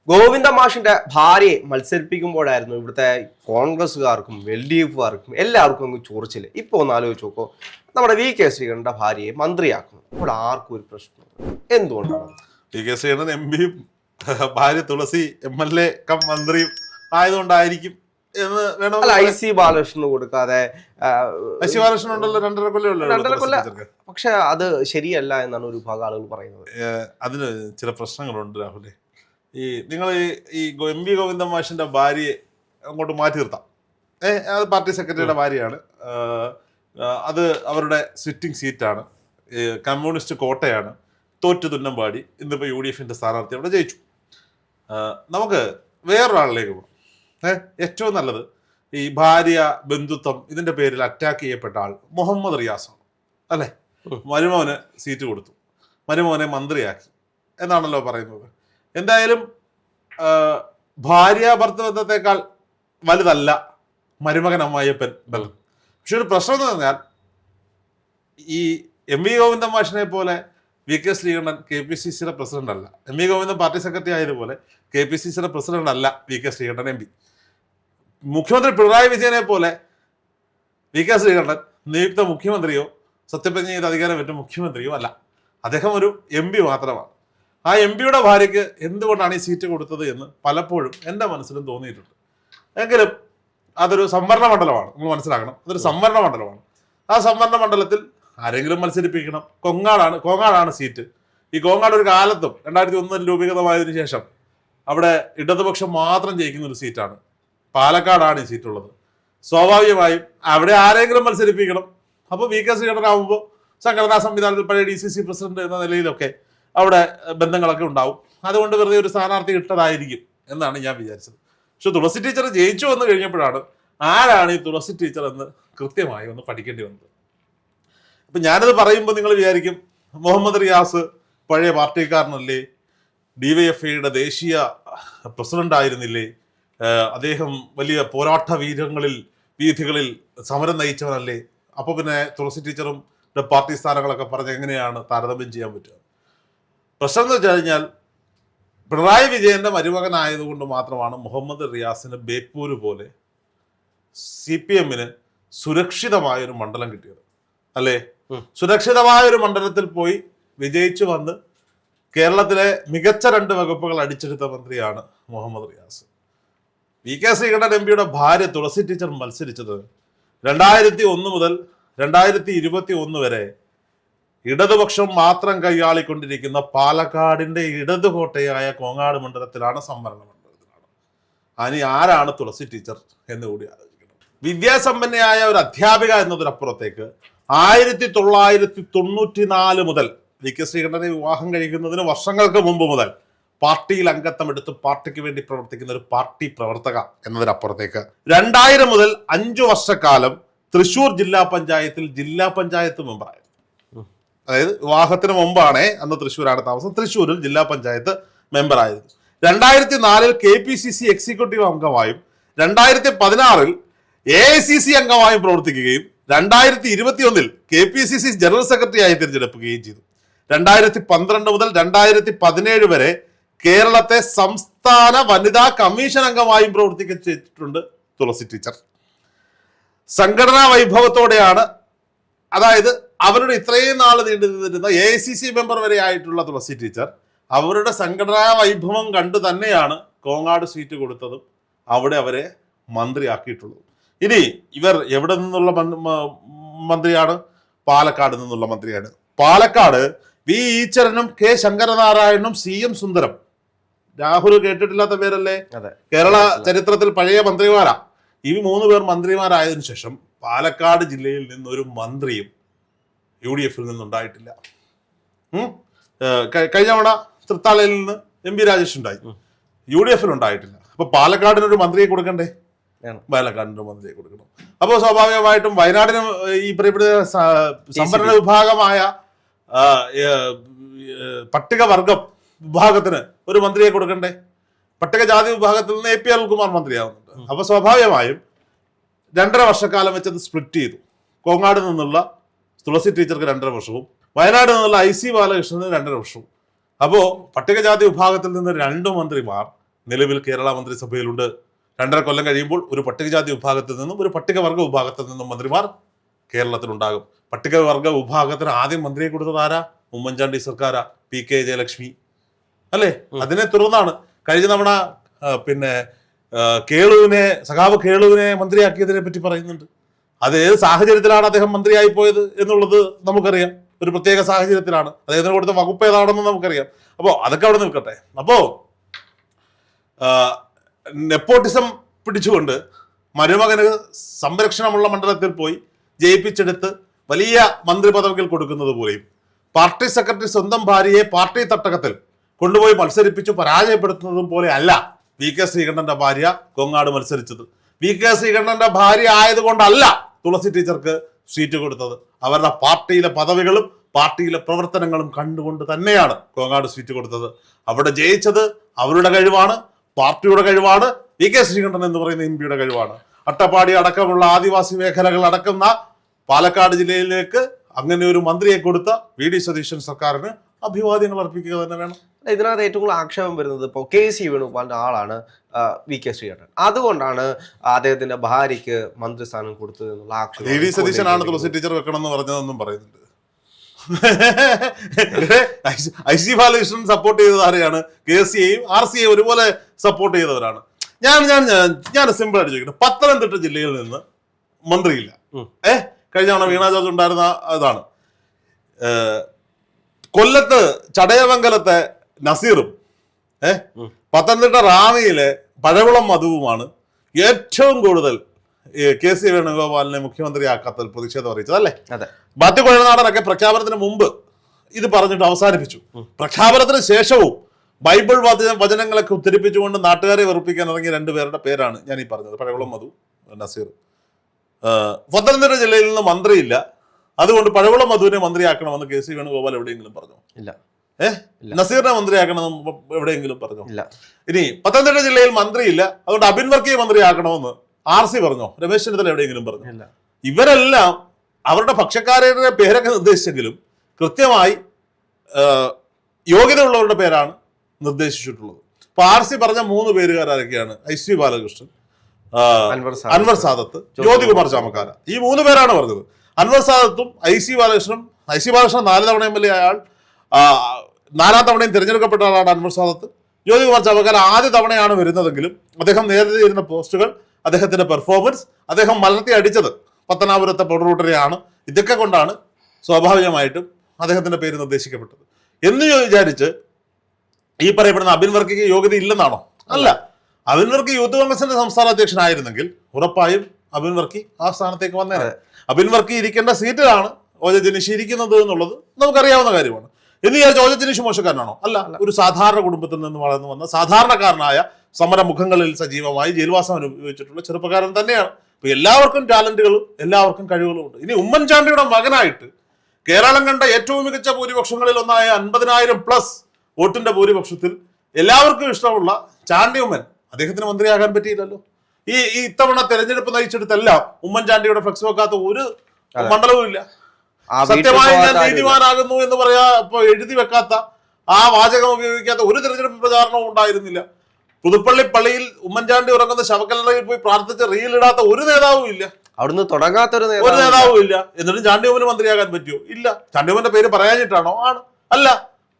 ഗോവിന്ദ മാഷിന്റെ ഭാര്യയെ മത്സരിപ്പിക്കുമ്പോഴായിരുന്നു ഇവിടുത്തെ കോൺഗ്രസ്സുകാർക്കും LDFകാർക്കും എല്ലാവർക്കും അങ്ങ് ചൊറിച്ചില്. ഇപ്പൊ ഒന്ന് ആലോചിച്ച് നോക്കോ, നമ്മുടെ VK ശ്രീകണ്ഠന്റെ ഭാര്യയെ മന്ത്രിയാക്കുന്നു. അപ്പോൾ ആർക്കും ഒരു പ്രശ്നം എന്തുകൊണ്ടാണ്? VK ശ്രീകണ്ഠൻ MP യും ഭാര്യ തുളസി MLA കം മന്ത്രിയും ആയതുകൊണ്ടായിരിക്കും എന്ന് വേണം. അല്ല, IC ബാലകൃഷ്ണന് കൊടുക്കാതെ IC ബാലകൃഷ്ണൻ ഉണ്ടല്ലോ, 2.5 കൊല്ലം. പക്ഷെ അത് ശരിയല്ല എന്നാണ് ഒരു വിഭാഗം ആളുകൾ പറയുന്നത്. അതിന് ചില പ്രശ്നങ്ങളുണ്ട് രാഹുലെ. നിങ്ങൾ ഈ MP ഗോവിന്ദൻ മാഷിന്റെ ഭാര്യയെ അങ്ങോട്ട് മാറ്റി നിർത്താം. അത് പാർട്ടി സെക്രട്ടറിയുടെ ഭാര്യയാണ്. അത് അവരുടെ സിറ്റിംഗ് സീറ്റാണ്. കമ്മ്യൂണിസ്റ്റ് കോട്ടയാണ്. തോറ്റു തുന്നമ്പാടി ഇന്നിപ്പോൾ UDFന്റെ സ്ഥാനാർത്ഥി അവിടെ ജയിച്ചു. നമുക്ക് വേറൊരാളിലേക്ക് പോകാം. ഏറ്റവും നല്ലത് ഈ ഭാര്യ ബന്ധുത്വം ഇതിന്റെ പേരിൽ അറ്റാക്ക് ചെയ്യപ്പെട്ട ആൾ മുഹമ്മദ് റിയാസാണ് അല്ലേ? മരുമോന് സീറ്റ് കൊടുത്തു, മരുമോനെ മന്ത്രിയാക്കി എന്നാണല്ലോ പറയുന്നത്. എന്തായാലും ഭാര്യ ഭർത്തൃ ബന്ധത്തെക്കാൾ വലുതല്ല മരുമകൻ അമ്മായിയപ്പൻ ബന്ധം. പക്ഷെ ഒരു പ്രശ്നം എന്ന് പറഞ്ഞാൽ ഈ MP ഗോവിന്ദൻ മാഷിനെ പോലെ VK ശ്രീകണ്ഠൻ KPCCയുടെ പ്രസിഡന്റ് അല്ല. MP ഗോവിന്ദൻ പാർട്ടി സെക്രട്ടറി ആയതുപോലെ KPCCയുടെ പ്രസിഡന്റ് അല്ല VK ശ്രീകണ്ഠൻ MP. മുഖ്യമന്ത്രി പിണറായി വിജയനെ പോലെ VK ശ്രീകണ്ഠൻ നിയുക്ത മുഖ്യമന്ത്രിയോ സത്യപ്രതിജ്ഞ ചെയ്ത് അധികാരം പറ്റും മുഖ്യമന്ത്രിയോ അല്ല. അദ്ദേഹം ഒരു MP മാത്രമാണ്. ആ MP യുടെ ഭാര്യയ്ക്ക് എന്തുകൊണ്ടാണ് ഈ സീറ്റ് കൊടുത്തത് എന്ന് പലപ്പോഴും എൻ്റെ മനസ്സിലും തോന്നിയിട്ടുണ്ട്. എങ്കിലും അതൊരു സംവരണ മണ്ഡലമാണ്, നമ്മൾ മനസ്സിലാക്കണം. അതൊരു സംവരണ മണ്ഡലമാണ്. ആ സംവരണ മണ്ഡലത്തിൽ ആരെങ്കിലും മത്സരിപ്പിക്കണം. കോങ്ങാടാണ് സീറ്റ്. ഈ കോങ്ങാട് ഒരു കാലത്തും 2001 രൂപീകൃതമായതിനു ശേഷം അവിടെ ഇടതുപക്ഷം മാത്രം ജയിക്കുന്ന ഒരു സീറ്റാണ്. പാലക്കാടാണ് ഈ സീറ്റുള്ളത്. സ്വാഭാവികമായും അവിടെ ആരെങ്കിലും മത്സരിപ്പിക്കണം. അപ്പോൾ VK ശ്രീകണ്ഠനാകുമ്പോൾ സംഘടനാ സംവിധാനത്തിൽ പഴയ DCC പ്രസിഡന്റ് എന്ന നിലയിലൊക്കെ അവിടെ ബന്ധങ്ങളൊക്കെ ഉണ്ടാവും. അതുകൊണ്ട് വെറുതെ ഒരു സ്ഥാനാർത്ഥി ഇട്ടതായിരിക്കും എന്നാണ് ഞാൻ വിചാരിച്ചത്. പക്ഷെ തുളസി ടീച്ചർ ജയിച്ചു വന്നു കഴിഞ്ഞപ്പോഴാണ് ആരാണ് ഈ തുളസി ടീച്ചർ എന്ന് കൃത്യമായി ഒന്ന് പഠിക്കേണ്ടി വന്നത്. അപ്പം ഞാനത് പറയുമ്പോൾ നിങ്ങൾ വിചാരിക്കും മുഹമ്മദ് റിയാസ് പഴയ പാർട്ടിക്കാരനല്ലേ, DYFIയുടെ ദേശീയ പ്രസിഡന്റ് ആയിരുന്നില്ലേ, അദ്ദേഹം വലിയ പോരാട്ട വീഥികളിൽ സമരം നയിച്ചവനല്ലേ, അപ്പോൾ പിന്നെ തുളസി ടീച്ചറും പാർട്ടി സ്ഥാനങ്ങളൊക്കെ പറഞ്ഞ് എങ്ങനെയാണ് താരതമ്യം ചെയ്യാൻ പറ്റുക? പ്രശ്നം എന്ന് വെച്ച് കഴിഞ്ഞാൽ പിണറായി വിജയന്റെ മരുമകനായതുകൊണ്ട് മാത്രമാണ് മുഹമ്മദ് റിയാസിന് ബേപ്പൂര് പോലെ CPMന് സുരക്ഷിതമായൊരു മണ്ഡലം കിട്ടിയത് അല്ലേ? സുരക്ഷിതമായൊരു മണ്ഡലത്തിൽ പോയി വിജയിച്ചു വന്ന് കേരളത്തിലെ മികച്ച 2 വകുപ്പുകൾ അടിച്ചെടുത്ത മന്ത്രിയാണ് മുഹമ്മദ് റിയാസ്. VK ശ്രീകണ്ഠൻ MPയുടെ ഭാര്യ തുളസി ടീച്ചർ മത്സരിച്ചത് 2001 മുതൽ 2021 വരെ ഇടതുപക്ഷം മാത്രം കൈയാളിക്കൊണ്ടിരിക്കുന്ന പാലക്കാടിന്റെ ഇടതുകോട്ടയായ കോങ്ങാട് മണ്ഡലത്തിലാണ്, സംവരണ മണ്ഡലത്തിലാണ്. അതിന് ആരാണ് തുളസി ടീച്ചർ എന്ന് കൂടി ആലോചിക്കണം. വിദ്യാസമ്പന്നയായ ഒരു അധ്യാപിക എന്നതിനപ്പുറത്തേക്ക് 1994 മുതൽ VK ശ്രീകണ്ഠനെ വിവാഹം കഴിക്കുന്നതിന് വർഷങ്ങൾക്ക് മുമ്പ് മുതൽ പാർട്ടിയിൽ അംഗത്വം എടുത്ത് പാർട്ടിക്ക് വേണ്ടി പ്രവർത്തിക്കുന്ന ഒരു പാർട്ടി പ്രവർത്തക എന്നതിനപ്പുറത്തേക്ക് 2000 മുതൽ 5 വർഷക്കാലം തൃശ്ശൂർ ജില്ലാ പഞ്ചായത്ത് മെമ്പറായിരുന്നു. അതായത് വിവാഹത്തിന് മുമ്പാണ്, അന്ന് തൃശ്ശൂരാണ് താമസം, തൃശ്ശൂരിൽ ജില്ലാ പഞ്ചായത്ത് മെമ്പറായിരുന്നു. 2004 KPCC എക്സിക്യൂട്ടീവ് അംഗമായും 2016 AICC അംഗമായും പ്രവർത്തിക്കുകയും 2021 KPCC ജനറൽ സെക്രട്ടറി ആയി തിരഞ്ഞെടുക്കുകയും ചെയ്തു. 2012 മുതൽ 2017 വരെ കേരളത്തെ സംസ്ഥാന വനിതാ കമ്മീഷൻ അംഗമായും പ്രവർത്തിച്ചിട്ടുണ്ട് തുളസി ടീച്ചർ. സംഘടനാ വൈഭവത്തോടെയാണ്, അതായത് അവരുടെ ഇത്രയും നാൾ നീണ്ടു നിന്നിരുന്ന AICC മെമ്പർ വരെ ആയിട്ടുള്ള തുളസി ടീച്ചർ അവരുടെ സംഘടനാ വൈഭവം കണ്ടു തന്നെയാണ് കോങ്ങാട് സീറ്റ് കൊടുത്തതും അവിടെ അവരെ മന്ത്രിയാക്കിയിട്ടുള്ളതും. ഇനി ഇവർ എവിടെ നിന്നുള്ള മന്ത്രിയാണ്? പാലക്കാട് നിന്നുള്ള മന്ത്രിയാണ്. പാലക്കാട് V ഈശ്വരനും K ശങ്കരനാരായണനും CM സുന്ദരം. രാഹുൽ കേട്ടിട്ടില്ലാത്ത പേരല്ലേ? കേരള ചരിത്രത്തിൽ പഴയ മന്ത്രിമാരാ. ഈ 3 പേർ മന്ത്രിമാരായതിനു ശേഷം പാലക്കാട് ജില്ലയിൽ നിന്നൊരു മന്ത്രിയും UDFിൽ നിന്നുണ്ടായിട്ടില്ല. കഴിഞ്ഞ തവണ തൃത്താലയിൽ നിന്ന് MP രാജേഷ് ഉണ്ടായി, UDFിൽ ഉണ്ടായിട്ടില്ല. അപ്പൊ പാലക്കാടിനൊരു മന്ത്രിയെ കൊടുക്കണ്ടേ? പാലക്കാടിനൊരു മന്ത്രിയെ കൊടുക്കണം. അപ്പോൾ സ്വാഭാവികമായിട്ടും വയനാടിനും ഈ പ്രിയപ്പെട്ട സംവരണ വിഭാഗമായ പട്ടികവർഗം വിഭാഗത്തിന് ഒരു മന്ത്രിയെ കൊടുക്കണ്ടേ? പട്ടികജാതി വിഭാഗത്തിൽ നിന്ന് AP അനിൽകുമാർ മന്ത്രിയാവുന്നുണ്ട്. അപ്പൊ സ്വാഭാവികമായും 2.5 വർഷക്കാലം വെച്ചത് സ്പ്ലിറ്റ് ചെയ്തു. കോങ്ങാട് നിന്നുള്ള തുളസി ടീച്ചർക്ക് 2.5 വർഷവും വയനാട് നിന്നുള്ള IC ബാലകൃഷ്ണന് 2.5 വർഷവും. അപ്പോൾ പട്ടികജാതി വിഭാഗത്തിൽ നിന്ന് 2 മന്ത്രിമാർ നിലവിൽ കേരള മന്ത്രിസഭയിലുണ്ട്. 2.5 കൊല്ലം കഴിയുമ്പോൾ ഒരു പട്ടികജാതി വിഭാഗത്തിൽ നിന്നും ഒരു പട്ടികവർഗ വിഭാഗത്തിൽ നിന്നും മന്ത്രിമാർ കേരളത്തിലുണ്ടാകും. പട്ടികവർഗ വിഭാഗത്തിന് ആദ്യം മന്ത്രിയെ കൊടുത്തത് ആരാ? ഉമ്മൻചാണ്ടി സർക്കാരാ, PK ജയലക്ഷ്മി അല്ലേ? അതിനെ തുടർന്നാണ് കഴിഞ്ഞ തവണ സഖാവ് കേളുവിനെ മന്ത്രിയാക്കിയതിനെ പറ്റി പറയുന്നുണ്ട്. അത് ഏത് സാഹചര്യത്തിലാണ് അദ്ദേഹം മന്ത്രിയായി പോയത് എന്നുള്ളത് നമുക്കറിയാം. ഒരു പ്രത്യേക സാഹചര്യത്തിലാണ്. അദ്ദേഹത്തിന് കൊടുത്ത വകുപ്പ് ഏതാണെന്ന് നമുക്കറിയാം. അപ്പോൾ അതൊക്കെ അവിടെ നിൽക്കട്ടെ. അപ്പോൾ നെപ്പോട്ടിസം പിടിച്ചുകൊണ്ട് മരുമകന് സംരക്ഷണമുള്ള മണ്ഡലത്തിൽ പോയി ജയിപ്പിച്ചെടുത്ത് വലിയ മന്ത്രി പദവികൾ കൊടുക്കുന്നത് പോലെയും പാർട്ടി സെക്രട്ടറി സ്വന്തം ഭാര്യയെ പാർട്ടി തട്ടകത്തിൽ കൊണ്ടുപോയി മത്സരിപ്പിച്ചു പരാജയപ്പെടുത്തുന്നതും പോലെ അല്ല VK ശ്രീകണ്ഠന്റെ ഭാര്യ കൊങ്ങാട് മത്സരിച്ചത്. VK ശ്രീകണ്ഠന്റെ ഭാര്യ ആയതുകൊണ്ടല്ല തുളസി ടീച്ചർക്ക് സീറ്റ് കൊടുത്തത്. അവരുടെ പാർട്ടിയിലെ പദവികളും പാർട്ടിയിലെ പ്രവർത്തനങ്ങളും കണ്ടുകൊണ്ട് തന്നെയാണ് കൊങ്ങാട് സീറ്റ് കൊടുത്തത്. അവിടെ ജയിച്ചത് അവരുടെ കഴിവാണ്, പാർട്ടിയുടെ കഴിവാണ്, VK ശ്രീകണ്ഠൻ എന്ന് പറയുന്ന MP യുടെ കഴിവാണ്. അട്ടപ്പാടി അടക്കമുള്ള ആദിവാസി മേഖലകൾ അടക്കുന്ന പാലക്കാട് ജില്ലയിലേക്ക് അങ്ങനെ ഒരു മന്ത്രിയെ കൊടുത്ത VD സതീശൻ സർക്കാരിന് അഭിവാദ്യങ്ങൾ അർപ്പിക്കുക തന്നെ വേണം. ഇതിനകത്ത് ഏറ്റവും കൂടുതൽ ആക്ഷേപം വരുന്നത് ഇപ്പോൾ KC വേണുഗോപാലിന്റെ ആളാണ് VK ശ്രീകണ്ഠൻ. അതുകൊണ്ടാണ് അദ്ദേഹത്തിന്റെ ഭാര്യയ്ക്ക് മന്ത്രിസ്ഥാനം കൊടുത്തത് എന്നുള്ള ആക്ഷേപം. VD സതീശനാണ് തുളസി ടീച്ചർ വെക്കണം എന്ന് പറഞ്ഞതെന്നും പറയുന്നുണ്ട്. IC ബാലകൃഷ്ണൻ സപ്പോർട്ട് ചെയ്തത് ആരെയാണ്? KCയെയും RCയെയും ഒരുപോലെ സപ്പോർട്ട് ചെയ്തവരാണ്. ഞാൻ സിമ്പിൾ ആയിട്ട് ചോദിക്കട്ടെ, പത്തനംതിട്ട ജില്ലയിൽ നിന്ന് മന്ത്രിയില്ല. കഴിഞ്ഞ തവണ വീണ ജോർജ് ഉണ്ടായിരുന്ന ഇതാണ്. കൊല്ലത്ത് ചടയമംഗലത്തെ നസീറും പത്തനംതിട്ട റാന്നിയിലെ പഴകുളം മധുവുമാണ് ഏറ്റവും കൂടുതൽ KC വേണുഗോപാലിനെ മുഖ്യമന്ത്രിയാക്കാത്തതിൽ പ്രതിഷേധം അറിയിച്ചത് അല്ലേ? ബാക്കി കുഴൽനാടനൊക്കെ പ്രഖ്യാപനത്തിന് മുമ്പ് ഇത് പറഞ്ഞിട്ട് അവസാനിപ്പിച്ചു. പ്രഖ്യാപനത്തിന് ശേഷവും ബൈബിൾ വചനങ്ങളൊക്കെ ഉദ്ധരിപ്പിച്ചുകൊണ്ട് നാട്ടുകാരെ വെറുപ്പിക്കാൻ ഇറങ്ങിയ 2 പേരുടെ പേരാണ് ഞാൻ ഈ പറഞ്ഞത്, പഴകുളം മധു, നസീർ. പത്തനംതിട്ട ജില്ലയിൽ നിന്ന് മന്ത്രിയില്ല, അതുകൊണ്ട് പഴകുളം മധുവിനെ മന്ത്രിയാക്കണമെന്ന് KC വേണുഗോപാൽ എവിടെയെങ്കിലും പറഞ്ഞു? ഇല്ല. നസീറിനെ മന്ത്രിയാക്കണമെന്ന് എവിടെയെങ്കിലും പറഞ്ഞു? ഇല്ല. ഇനി പത്തനംതിട്ട ജില്ലയിൽ മന്ത്രിയില്ല, അതുകൊണ്ട് അബിൻ വർക്കിയെ മന്ത്രിയാക്കണമെന്ന് RC പറഞ്ഞോ? രമേശ് ചെന്നിത്തല എവിടെയെങ്കിലും പറഞ്ഞു? ഇവരെല്ലാം അവരുടെ പക്ഷക്കാരുടെ പേരൊക്കെ നിർദ്ദേശിച്ചെങ്കിലും കൃത്യമായി യോഗ്യതയുള്ളവരുടെ പേരാണ് നിർദ്ദേശിച്ചിട്ടുള്ളത്. ഇപ്പൊ RC പറഞ്ഞ 3 പേരുകാരൊക്കെയാണ് IC ബാലകൃഷ്ണൻ, അൻവർ സാദത്ത്, ജ്യോതികുമാർ ചാമക്കാല. ഈ 3 പേരാണ് പറഞ്ഞത്. അൻവർ സാദത്തും IC ബാലകൃഷ്ണൻ 4 തവണ MLA ആയാൾ, 4ാം തവണയും തിരഞ്ഞെടുക്കപ്പെട്ട ആളാണ് അൻവർ സാദത്ത്. ജ്യോതികുമാർ ചാമക്കാല ആദ്യ തവണയാണ് വരുന്നതെങ്കിലും അദ്ദേഹം നേരത്തെ ഇരുന്ന പോസ്റ്റുകൾ, അദ്ദേഹത്തിന്റെ പെർഫോമൻസ്, അദ്ദേഹം മലർത്തി അടിച്ചത് പത്തനാപുരത്തെ പൊടുറൂട്ടരെയാണ്. ഇതൊക്കെ കൊണ്ടാണ് സ്വാഭാവികമായിട്ടും അദ്ദേഹത്തിന്റെ പേര് നിർദ്ദേശിക്കപ്പെട്ടത്. എന്ന് വിചാരിച്ച് ഈ പറയപ്പെടുന്ന അബിൻ വർക്കിക്ക് യോഗ്യത ഇല്ലെന്നാണോ? അല്ല. അബിൻ വർക്കി യൂത്ത് കോൺഗ്രസിന്റെ സംസ്ഥാന അധ്യക്ഷനായിരുന്നെങ്കിൽ ഉറപ്പായും അബിൻ വർക്കി ആ സ്ഥാനത്തേക്ക് വന്നേനെ. അബിൻ വർക്കി ഇരിക്കേണ്ട സീറ്റിലാണ് OJ ജിനീഷ് ഇരിക്കുന്നത് എന്നുള്ളത് നമുക്കറിയാവുന്ന കാര്യമാണ്. എന്ന് വിചാരിച്ച OJ ജിനീഷ് മോശക്കാരനാണോ? അല്ല. ഒരു സാധാരണ കുടുംബത്തിൽ നിന്ന് വളർന്നു വന്ന സാധാരണക്കാരനായ സമരമുഖങ്ങളിൽ സജീവമായി ജയിൽവാസം അനുഭവിച്ചിട്ടുള്ള ചെറുപ്പക്കാരൻ തന്നെയാണ്. അപ്പൊ എല്ലാവർക്കും ടാലന്റുകളും എല്ലാവർക്കും കഴിവുകളും ഉണ്ട്. ഇനി ഉമ്മൻചാണ്ടിയുടെ മകനായിട്ട് കേരളം കണ്ട ഏറ്റവും മികച്ച ഭൂരിപക്ഷങ്ങളിൽ ഒന്നായ 50,000+ വോട്ടിന്റെ ഭൂരിപക്ഷത്തിൽ എല്ലാവർക്കും ഇഷ്ടമുള്ള ചാണ്ടി ഉമ്മൻ, അദ്ദേഹത്തിന് മന്ത്രിയാകാൻ പറ്റിയില്ലല്ലോ. ഈ ഇത്തവണ തെരഞ്ഞെടുപ്പ് നയിച്ചെടുത്തെല്ലാം ഉമ്മൻചാണ്ടിയുടെ ഫ്ലക്സ് വെക്കാത്ത ഒരു മണ്ഡലവും ഇല്ല. സത്യമായി ഞാൻ നീതിമാനാകുന്നു എന്ന് പറയാ എഴുതി വെക്കാത്ത, ആ വാചകം ഉപയോഗിക്കാത്ത ഒരു തെരഞ്ഞെടുപ്പ് പ്രചാരണവും ഉണ്ടായിരുന്നില്ല. പുതുപ്പള്ളി പള്ളിയിൽ ഉമ്മൻചാണ്ടി ഉറങ്ങുന്ന ശവക്കല്ലറയിൽ പോയി പ്രാർത്ഥിച്ച് റീലിടാത്ത ഒരു നേതാവും ഇല്ല. അവിടുന്ന് തുടങ്ങാത്ത ഒരു നേതാവും ഇല്ല. എന്നിട്ടും ചാണ്ടിയമ്മന് മന്ത്രിയാകാൻ പറ്റുമോ? ഇല്ല. ചാണ്ടിയമ്മന്റെ പേര് പറയാഞ്ഞിട്ടാണോ? ആണ്. അല്ല,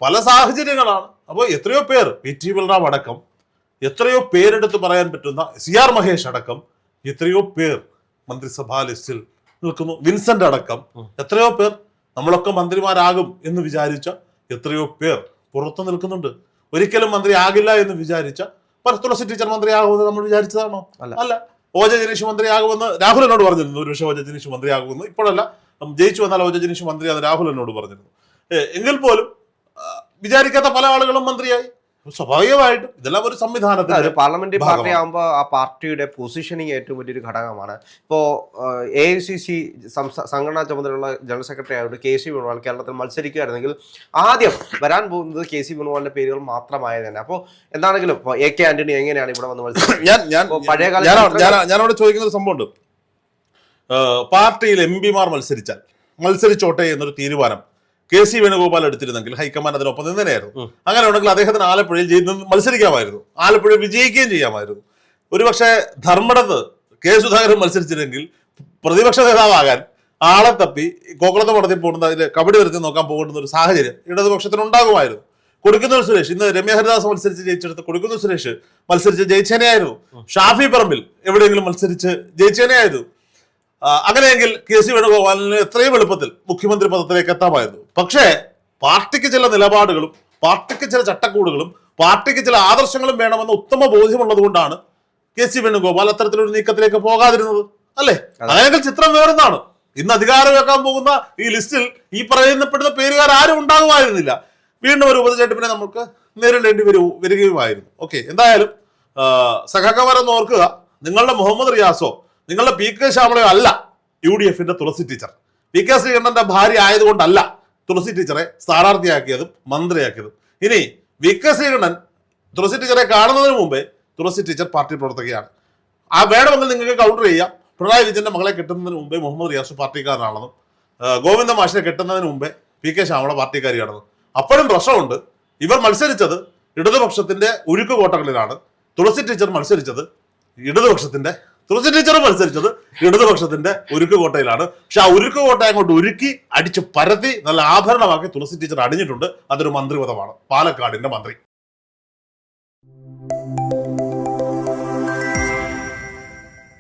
പല സാഹചര്യങ്ങളാണ്. അപ്പോൾ എത്രയോ പേർ, PT ബൽറാം അടക്കം എത്രയോ പേരെടുത്ത് പറയാൻ പറ്റുന്ന CR മഹേഷ് അടക്കം എത്രയോ പേർ മന്ത്രിസഭാ ലിസ്റ്റിൽ നിൽക്കുന്നു. വിൻസെന്റ് അടക്കം എത്രയോ പേർ നമ്മളൊക്കെ മന്ത്രിമാരാകും എന്ന് വിചാരിച്ച എത്രയോ പേർ പുറത്തു നിൽക്കുന്നുണ്ട്. ഒരിക്കലും മന്ത്രി ആകില്ല എന്ന് വിചാരിച്ച തുളസി ടീച്ചർ മന്ത്രിയാകുമെന്ന് നമ്മൾ വിചാരിച്ചതാണോ? അല്ല. OJ ജിനീഷ് മന്ത്രിയാകുമെന്ന് രാഹുൽ എന്നോട് പറഞ്ഞിരുന്നു. ഒരു പക്ഷേ OJ ജിനീഷ് മന്ത്രിയാകുമെന്ന്. ഇപ്പോഴല്ല, ജയിച്ചു വന്നാൽ OJ ജിനീഷ് മന്ത്രിയാകും രാഹുൽ എന്നോട് പറഞ്ഞിരുന്നു. എങ്കിൽ പോലും വിചാരിക്കാത്ത പല ആളുകളും മന്ത്രിയായി. സ്വാഭാവികമായിട്ടും ഇതെല്ലാം ഒരു സംവിധാനത്തിൽ, ഒരു പാർലമെന്ററി പാർട്ടി ആകുമ്പോൾ ആ പാർട്ടിയുടെ പൊസിഷനിങ് ഏറ്റവും വലിയൊരു ഘടകമാണ്. ഇപ്പോൾ AICC സംഘടനാ ചുമതലയുള്ള ജനറൽ സെക്രട്ടറി ആയതുകൊണ്ട് KC വേണുഗോപാൽ കേരളത്തിൽ മത്സരിക്കുകയായിരുന്നെങ്കിൽ ആദ്യം വരാൻ പോകുന്നത് KC വേണുഗോപാലിന്റെ പേരുകൾ മാത്രമായത് തന്നെ. അപ്പോൾ എന്താണെങ്കിലും ഇപ്പോൾ AK ആന്റണി എങ്ങനെയാണ് ഇവിടെ വന്ന് ഞാനവിടെ ചോദിക്കുന്ന ഒരു സംഭവമുണ്ട്. പാർട്ടിയിൽ MP മാർ മത്സരിച്ചോട്ടെ എന്നൊരു തീരുമാനം കെ.സി. വേണുഗോപാൽ എടുത്തിരുന്നെങ്കിൽ ഹൈക്കമാൻഡ് അതിനൊപ്പം നിന്നേനെയായിരുന്നു. അങ്ങനെ ഉണ്ടെങ്കിൽ അദ്ദേഹത്തിന് ആലപ്പുഴയിൽ മത്സരിക്കാമായിരുന്നു, ആലപ്പുഴ വിജയിക്കുകയും ചെയ്യാമായിരുന്നു. ഒരുപക്ഷെ ധർമ്മടത്ത് കെ. സുധാകരൻ മത്സരിച്ചില്ലെങ്കിൽ പ്രതിപക്ഷ നേതാവാകാൻ ആളെ തപ്പി കോക്കുളത്ത് മഠത്തിൽ പോകുന്ന അതിൽ കബഡി വരുത്തി നോക്കാൻ പോകുന്ന ഒരു സാഹചര്യം ഇടതുപക്ഷത്തിന് ഉണ്ടാകുമായിരുന്നു. കൊടുക്കുന്നൂർ സുരേഷ്, ഇന്ന് രമ്യ ഹരിദാസ് മത്സരിച്ച് ജയിച്ചെടുത്ത് കൊടുക്കുന്നൂർ സുരേഷ് മത്സരിച്ച് ജയിച്ചേനെയായിരുന്നു. ഷാഫി പറമ്പിൽ എവിടെയെങ്കിലും മത്സരിച്ച് ജയിച്ചേനെയായിരുന്നു. അങ്ങനെയെങ്കിൽ കെ.സി. വേണുഗോപാലിന് എത്രയും എളുപ്പത്തിൽ മുഖ്യമന്ത്രി പദത്തിലേക്ക് എത്താമായിരുന്നു. പക്ഷേ പാർട്ടിക്ക് ചില നിലപാടുകളും പാർട്ടിക്ക് ചില ചട്ടക്കൂടുകളും പാർട്ടിക്ക് ചില ആദർശങ്ങളും വേണമെന്ന ഉത്തമ ബോധ്യമുള്ളത് കൊണ്ടാണ് കെ.സി. വേണുഗോപാൽ അത്തരത്തിലൊരു നീക്കത്തിലേക്ക് പോകാതിരുന്നത്, അല്ലേ? അങ്ങനെയെങ്കിൽ ചിത്രം വേറൊന്നാണ്. ഇന്ന് അധികാരം വെക്കാൻ പോകുന്ന ഈ ലിസ്റ്റിൽ ഈ പറയുന്നപ്പെടുന്ന പേരുകാർ ആരും ഉണ്ടാകുമായിരുന്നില്ല. വീണ്ടും ഒരു ഉപതെരഞ്ഞെടുപ്പിനെ നമുക്ക് നേരിടേണ്ടി വരികയുമായിരുന്നു. ഓക്കെ, എന്തായാലും സഖാക്കന്മാരെന്ന് ഓർക്കുക, നിങ്ങളുടെ മുഹമ്മദ് റിയാസോ നിങ്ങളുടെ പി.കെ. ശ്യാമളയോ അല്ല UDFന്റെ തുളസി ടീച്ചർ. പി.കെ. ശ്രീകണ്ഠന്റെ ഭാര്യ ആയതുകൊണ്ടല്ല തുളസി ടീച്ചറെ സ്ഥാനാർത്ഥിയാക്കിയതും മന്ത്രിയാക്കിയതും. ഇനി വി.കെ. ശ്രീകണ്ഠൻ തുളസി ടീച്ചറെ കാണുന്നതിന് മുമ്പേ തുളസി ടീച്ചർ പാർട്ടി പ്രവർത്തകയാണ്. വേണമെങ്കിൽ നിങ്ങൾക്ക് കൗണ്ടർ ചെയ്യാം, പിണറായി വിജയന്റെ മകളെ കെട്ടുന്നതിന് മുമ്പേ മുഹമ്മദ് റിയാസ് പാർട്ടിക്കാരനാണെന്നും ഗോവിന്ദ മാഷിനെ കെട്ടുന്നതിന് മുമ്പേ പി.കെ. ശ്യാമള പാർട്ടിക്കാരിയാണെന്നും. അപ്പോഴും പ്രശ്നമുണ്ട്. ഇവർ മത്സരിച്ചത് ഇടതുപക്ഷത്തിന്റെ ഉരുക്ക് കോട്ടകളിലാണ്. തുളസി ടീച്ചറും മത്സരിച്ചത് ഇടതുപക്ഷത്തിന്റെ ഉരുക്ക് കോട്ടയിലാണ്. പക്ഷെ ആ ഉരുക്ക് കോട്ട അങ്ങോട്ട് ഉരുക്കി അടിച്ച് പരത്തി നല്ല ആഭരണമാക്കി തുളസി ടീച്ചർ അടിഞ്ഞിട്ടുണ്ട്. അതൊരു മന്ത്രിപദമാണ്, പാലക്കാടിന്റെ മന്ത്രി.